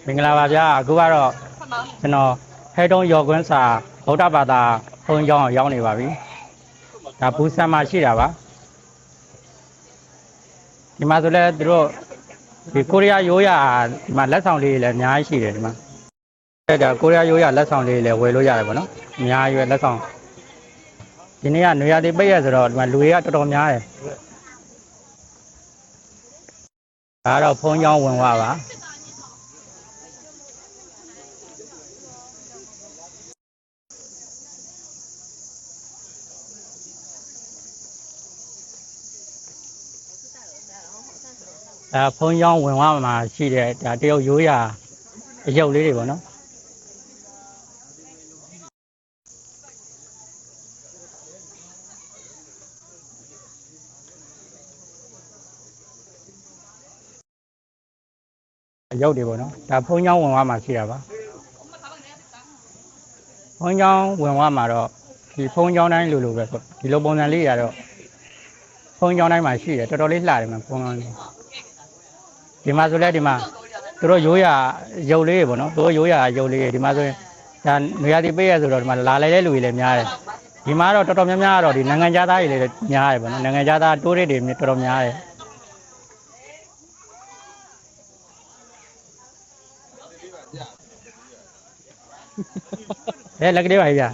မင်္ဂလာပါဗျာအခုကတော့ကျွန်တော်ဟဲတုံးရော်ကွင်းစာဗုဒ္ဓဘာသာဘုန်းကြီးကျောင်းရောက်နေပါပြီဒါဘူးဆမ်းမရှိတာပါဒီမှာဆိုလဲသူတို့ဒီကိုရီးယားရိုးရာဒီမှာလက်ဆောင်လေးလည်းအများကြီးရှိတယ်ဒီမှာဒါကိုရီးယားရိုးရာလက်ဆောင်လေးလည်းဝယ်လို့ရတယ်ပေါ့နော်အများကြီးပဲလက်ဆောင်ဒီနေ့ကနွေရာသီပိတ်ရဆိုတော့ဒီမှာလူတွေကတော်တော်များတယ်ဒါကတော့ဘုန်းကြီးကျောင်းဝင်သွားပါဖုန်းကြောင်းဝင်သွားမှာရှိတဲ့ဒါတရုတ်ရိုးရာအယုတ်လေးတွေပေါ့နော်အယုတ်တွေပေါ့နော်ဒါဖုန်းကြောင်းဝင်သွားမှာရှိတာပါဖုန်းကြောင်းဝင်သွားမှာတော့ဒီဖုန်းကြောင်းတိုင်းလိုလိုပဲပေါ့ဒီလိုပုံစံလေးရတော့ဖုန်းကြောင်းတိုင်းမှာရှိတယ်တော်တော်လေးလှတယ်မှာဖုန်းကြောင်းလေးဒီမှာဆိုလဲဒီမှာသူတို့ရိုးရာရုပ်လေးတွေပေါ့နော်သူတို့ရိုးရာရုပ်လေးတွေဒီမှာဆိုရင်ဒါနေရာဒီပေးရဆိုတော့ဒီမှာလာလဲတဲ့လူတွေလည်းများတယ်ဒီမှာတော့တော်တော်များများတော့ဒီနိုင်ငံခြားသားတွေလည်းများတယ်ပေါ့နော်နိုင်ငံခြားသားတိုးရစ်တွေတော်တော်များတယ်လက်ကလေးပါဗျာ